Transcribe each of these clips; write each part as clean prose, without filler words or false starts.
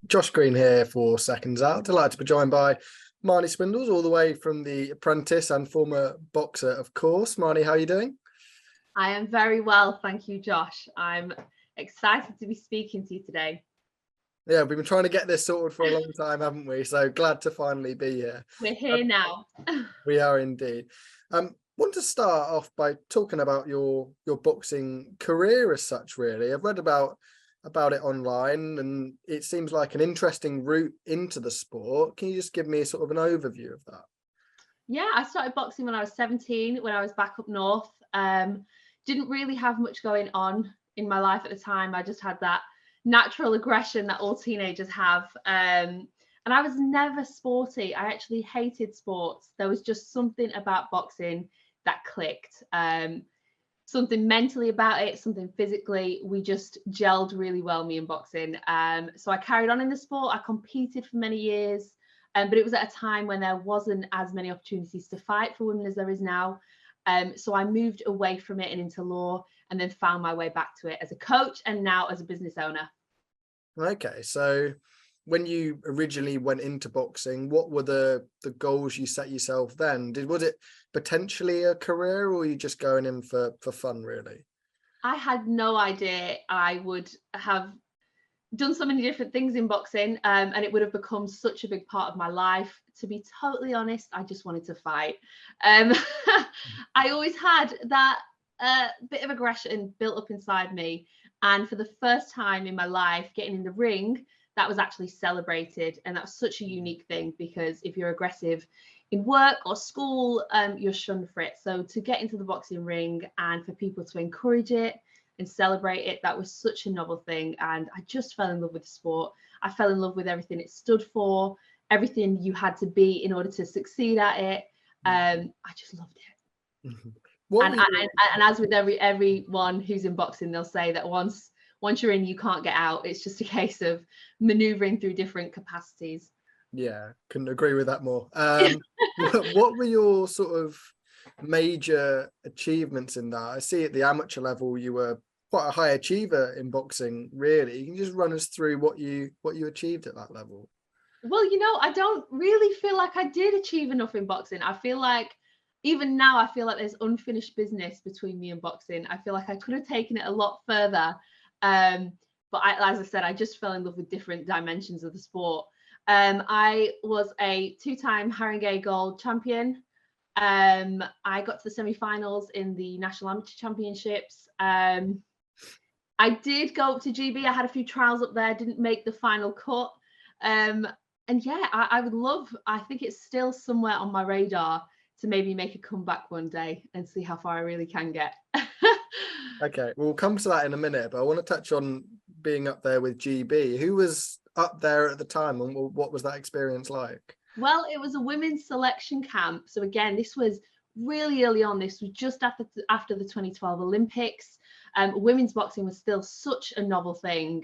Josh Green here for Seconds Out. Delighted to be joined by Marnie Swindells, all the way from the Apprentice and former boxer, of course. Marnie, how are you doing? I am very well, thank you, Josh. I'm excited to be speaking to you today. Yeah, we've been trying to get this sorted for a long time, haven't we? So glad to finally be here. We're here now. We are indeed. Want to start off by talking about your boxing career as such, really. I've read about it online, and it seems like an interesting route into the sport. Can you just give me sort of an overview of that? Yeah, I started boxing when I was 17, when I was back up north. Didn't really have much going on in my life at the time. I just had that natural aggression that all teenagers have. And I was never sporty. I actually hated sports. There was just something about boxing that clicked. Something mentally about it, something physically. We just gelled really well, me and boxing. So I carried on in the sport. I competed for many years, but it was at a time when there wasn't as many opportunities to fight for women as there is now. So I moved away from it and into law, and then found my way back to it as a coach and now as a business owner. Okay, so when you originally went into boxing, what were the goals you set yourself then? Was it potentially a career, or were you just going in for fun, really? I had no idea I would have done so many different things in boxing, and it would have become such a big part of my life. To be totally honest, I just wanted to fight. I always had that bit of aggression built up inside me, and for the first time in my life, getting in the ring, that was actually celebrated, and that's such a unique thing, because if you're aggressive in work or school, you're shunned for it. So to get into the boxing ring and for people to encourage it and celebrate it, that was such a novel thing. And I just fell in love with the sport. I fell in love with everything it stood for, everything you had to be in order to succeed at it. I just loved it. What And, were you? and as with everyone who's in boxing, they'll say that once you're in, you can't get out. It's just a case of maneuvering through different capacities. Yeah, couldn't agree with that more. What were your sort of major achievements in that? I see at the amateur level you were quite a high achiever in boxing, really. You can just run us through what you achieved at that level. Well, I don't really feel like I did achieve enough in boxing. I feel like even now, I feel like there's unfinished business between me and boxing. I feel like I could have taken it a lot further. But as I said, I just fell in love with different dimensions of the sport. I was a two-time Haringey Gold champion. I got to the semi-finals in the National Amateur Championships. I did go up to GB. I had a few trials up there, didn't make the final cut. And yeah, I would love, I think it's still somewhere on my radar to maybe make a comeback one day and see how far I really can get. Okay, we'll come to that in a minute, but I want to touch on being up there with GB. Who was up there at the time, and what was that experience like? Well, it was a women's selection camp. So again, this was really early on. This was just after the 2012 Olympics. Women's boxing was still such a novel thing.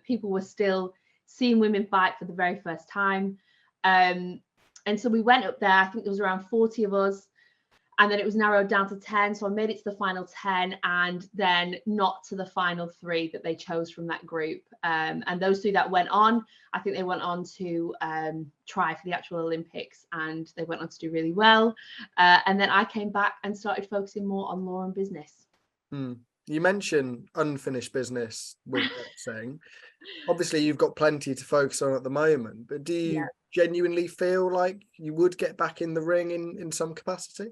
People were still seeing women fight for the very first time. And so we went up there. I think there was around 40 of us. And then it was narrowed down to 10. So I made it to the final 10, and then not to the final 3 that they chose from that group. And those 3 that went on, I think they went on to try for the actual Olympics, and they went on to do really well. And then I came back and started focusing more on law and business. You mentioned unfinished business with boxing. Obviously, you've got plenty to focus on at the moment, but do you genuinely feel like you would get back in the ring in some capacity?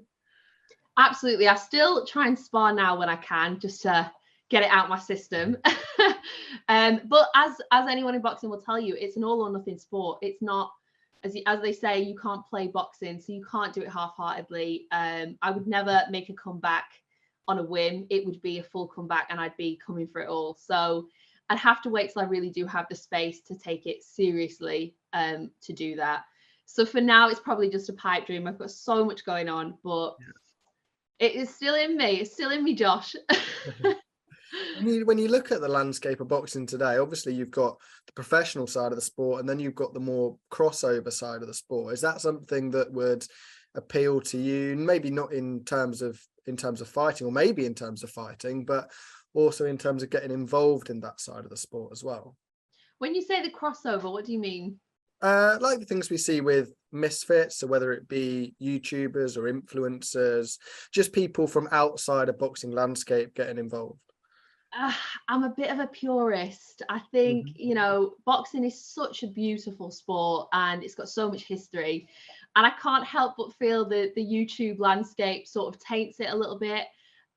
Absolutely. I still try and spar now when I can, just to get it out my system. But as anyone in boxing will tell you, it's an all or nothing sport. It's not, as they say, you can't play boxing, so you can't do it half-heartedly. I would never make a comeback on a whim. It would be a full comeback, and I'd be coming for it all. So I'd have to wait till I really do have the space to take it seriously, to do that. So for now, it's probably just a pipe dream. I've got so much going on, but it is still in me. It's still in me, Josh. When you look at the landscape of boxing today, obviously you've got the professional side of the sport, and then you've got the more crossover side of the sport. Is that something that would appeal to you? Maybe not in terms of fighting, or maybe in terms of fighting, but also in terms of getting involved in that side of the sport as well. When you say the crossover, what do you mean? Like the things we see with misfits, so whether it be YouTubers or influencers, just people from outside a boxing landscape getting involved. I'm a bit of a purist. I think, you know, boxing is such a beautiful sport and it's got so much history. And I can't help but feel that the YouTube landscape sort of taints it a little bit.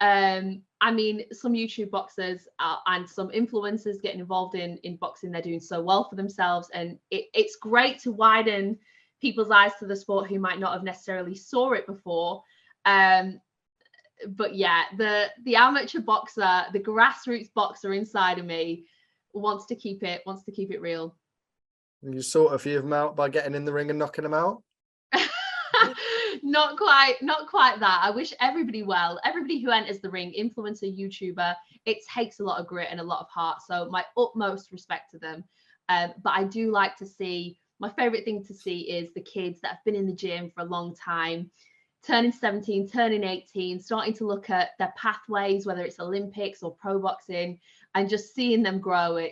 I mean, some YouTube boxers and some influencers getting involved in boxing, they're doing so well for themselves. And it's great to widen people's eyes to the sport who might not have necessarily saw it before. But yeah, the amateur boxer, the grassroots boxer inside of me wants to keep it real. And you sort a few of them out by getting in the ring and knocking them out. Not quite that. I wish everybody well. Everybody who enters the ring, influencer, YouTuber, it takes a lot of grit and a lot of heart. So my utmost respect to them. But I do like to see, my favorite thing to see is the kids that have been in the gym for a long time, turning 17, turning 18, starting to look at their pathways, whether it's Olympics or pro boxing, and just seeing them grow.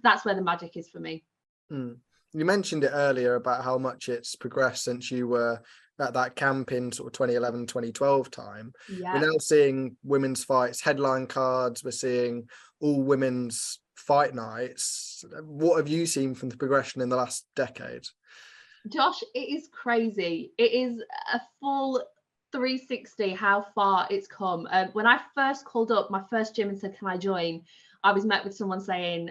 That's where the magic is for me. You mentioned it earlier about how much it's progressed since you were at that camp in sort of 2011, 2012 time. Yeah. We're now seeing women's fights, headline cards. We're seeing all women's fight nights. What have you seen from the progression in the last decade? Josh, it is crazy. It is a full 360 how far it's come. When I first called up my first gym and said, can I join? I was met with someone saying,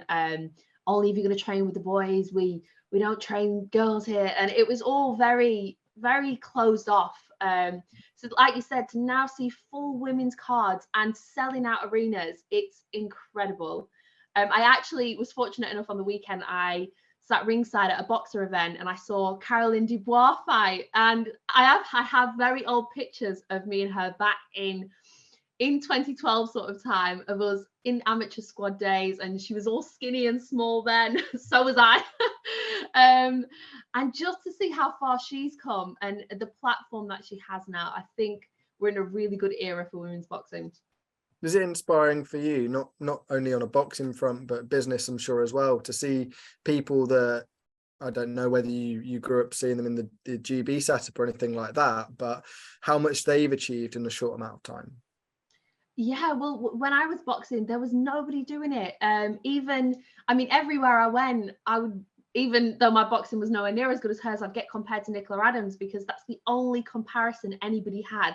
only if you're going to train with the boys. We don't train girls here. And it was all very, very closed off. So like you said, to now see full women's cards and selling out arenas, it's incredible. I actually was fortunate enough on the weekend, I sat ringside at a boxer event and I saw Caroline Dubois fight. And I have very old pictures of me and her back in 2012 sort of time, of us in amateur squad days, and she was all skinny and small then. So was I. And just to see how far she's come and the platform that she has now, I think we're in a really good era for women's boxing. Is it inspiring for you, not only on a boxing front, but business, I'm sure, as well, to see people that, I don't know whether you grew up seeing them in the GB setup or anything like that, but how much they've achieved in a short amount of time? Yeah, well, when I was boxing, there was nobody doing it. Everywhere I went, I would, even though my boxing was nowhere near as good as hers, I'd get compared to Nicola Adams because that's the only comparison anybody had.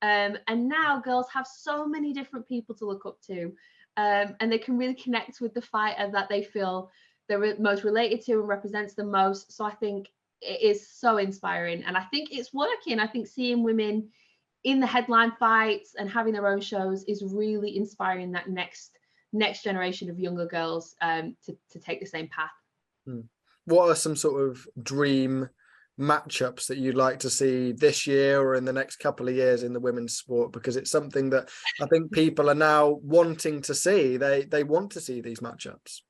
And now girls have so many different people to look up to, and they can really connect with the fighter that they feel they're most related to and represents them most. So I think it is so inspiring, and I think it's working. I think seeing women in the headline fights and having their own shows is really inspiring that next generation of younger girls to take the same path. What are some sort of dream matchups that you'd like to see this year or in the next couple of years in the women's sport? Because it's something that I think people are now wanting to see. They want to see these matchups.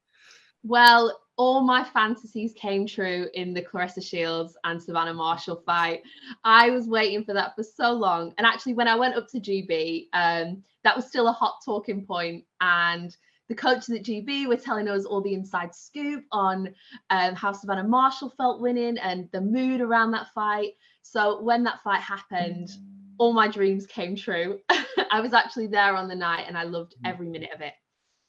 Well, all my fantasies came true in the Claressa Shields and Savannah Marshall fight. I was waiting for that for so long. And actually, when I went up to GB, that was still a hot talking point. And the coaches at GB were telling us all the inside scoop on how Savannah Marshall felt winning and the mood around that fight. So when that fight happened, all my dreams came true. I was actually there on the night and I loved every minute of it.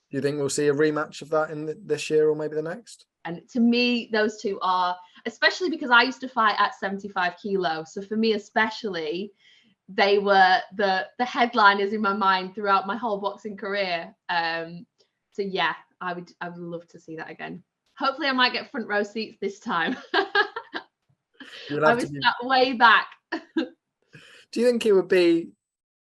Do you think we'll see a rematch of that in this year or maybe the next? And to me, those two are, especially because I used to fight at 75 kilos. So for me, especially, they were the headliners in my mind throughout my whole boxing career. So yeah, I would love to see that again. Hopefully I might get front row seats this time. I was sat way back. Do you think it would be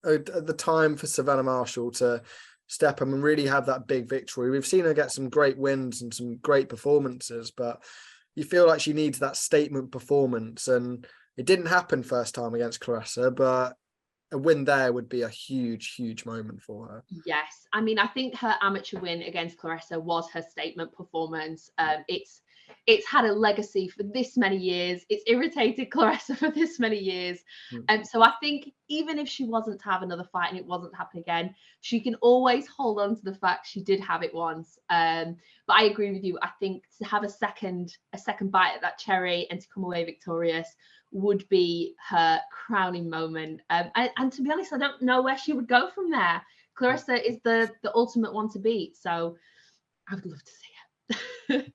at the time for Savannah Marshall to step up and really have that big victory? We've seen her get some great wins and some great performances, but you feel like she needs that statement performance, and it didn't happen first time against Claressa, but a win there would be a huge moment for her. Yes, I mean, I think her amateur win against Claressa was her statement performance. it's had a legacy for this many years. It's irritated Claressa for this many years. And so I think even if she wasn't to have another fight and it wasn't to happen again, she can always hold on to the fact she did have it once. But I agree with you. I think to have a second bite at that cherry and to come away victorious would be her crowning moment. And to be honest, I don't know where she would go from there. Claressa is the ultimate one to beat. So I would love to see it.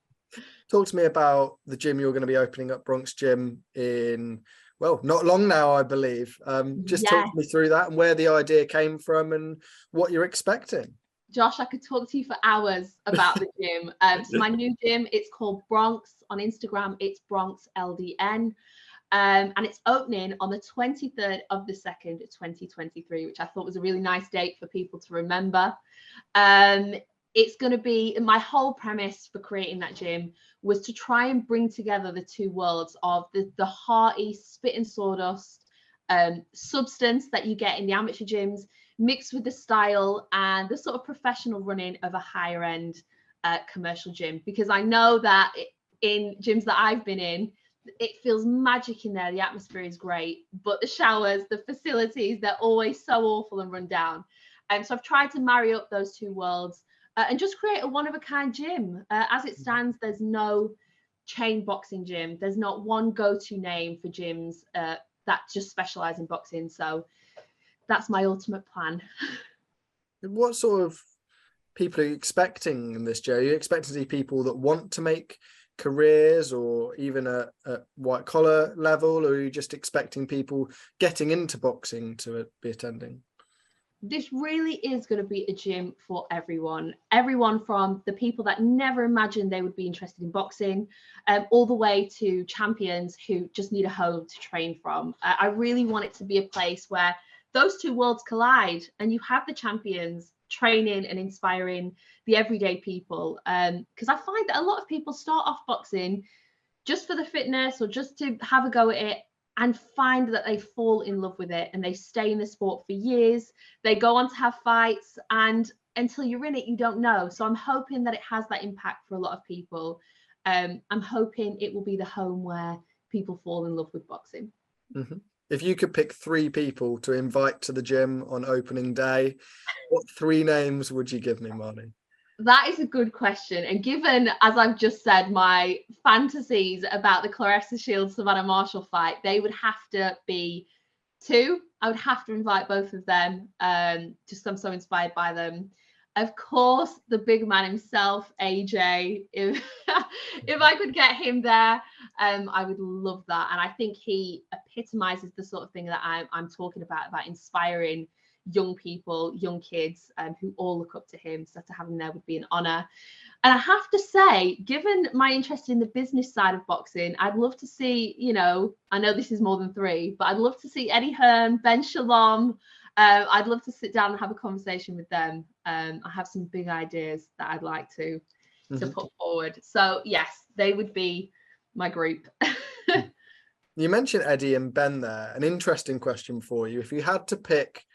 Talk to me about the gym you're going to be opening up, Bronx Gym, in, well, not long now, I believe. Just talk me through that and where the idea came from and what you're expecting. Josh, I could talk to you for hours about the gym. So my new gym, it's called Bronx. On Instagram, it's Bronx LDN. And it's opening on the 23rd of the 2nd, 2023, which I thought was a really nice date for people to remember. It's going to be, my whole premise for creating that gym was to try and bring together the two worlds of the hearty spit and sawdust substance that you get in the amateur gyms, mixed with the style and the sort of professional running of a higher end commercial gym. Because I know that in gyms that I've been in, it feels magic in there. The atmosphere is great, but the showers, the facilities, they're always so awful and run down. So I've tried to marry up those two worlds and just create a one-of-a-kind gym. As it stands, there's no chain boxing gym. There's not one go-to name for gyms that just specialize in boxing. So that's my ultimate plan. What sort of people are you expecting in this, Joe? Are you expecting to see people that want to make careers or even a white collar level, or are you just expecting people getting into boxing to be attending? This really is going to be a gym for everyone from the people that never imagined they would be interested in boxing, all the way to champions who just need a home to train from. I really want it to be a place where those two worlds collide and you have the champions training and inspiring the everyday people. Because I find that a lot of people start off boxing just for the fitness or just to have a go at it, and find that they fall in love with it and they stay in the sport for years. They go on to have fights, and until you're in it, you don't know. So I'm hoping that it has that impact for a lot of people. I'm hoping it will be the home where people fall in love with boxing. Mm-hmm. If you could pick 3 people to invite to the gym on opening day, what 3 names would you give me, Marnie? That is a good question. And given, as I've just said, my fantasies about the Claressa Shields Savannah Marshall fight, they would have to be 2. I would have to invite both of them. Just I'm so inspired by them. Of course, the big man himself, AJ. If I could get him there, I would love that. And I think he epitomizes the sort of thing that I'm talking about inspiring young people, young kids, who all look up to him. So to have him there would be an honor. And I have to say, given my interest in the business side of boxing, I'd love to see, I know this is more than 3, but I'd love to see Eddie Hearn, Ben Shalom. I'd love to sit down and have a conversation with them. I have some big ideas that I'd like to put forward. So yes, they would be my group. You mentioned Eddie and Ben there. An interesting question for you. If you had to pick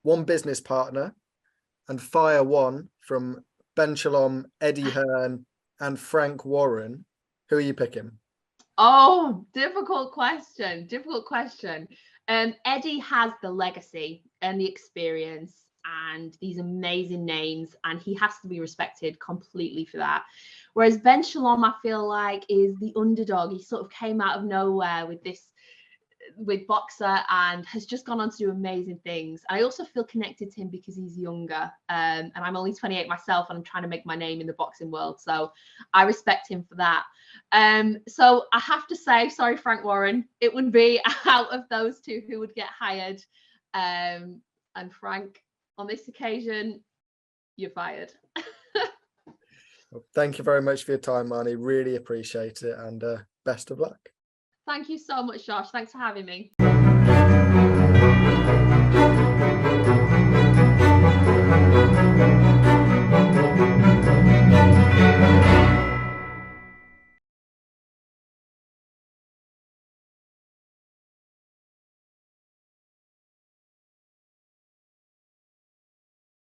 one business partner and fire one from Ben Shalom, Eddie Hearn, and Frank Warren, who are you picking? Oh, difficult question. Eddie has the legacy and the experience and these amazing names, and he has to be respected completely for that. Whereas Ben Shalom, I feel like, is the underdog. He sort of came out of nowhere with boxer and has just gone on to do amazing things. I also feel connected to him because he's younger, and I'm only 28 myself, and I'm trying to make my name in the boxing world, so I respect him for that. So I have to say, sorry, Frank Warren, it would be out of those 2 who would get hired. And Frank, on this occasion, you're fired. Well, thank you very much for your time, Marnie. Really appreciate it, and best of luck. Thank you so much, Josh. Thanks for having me.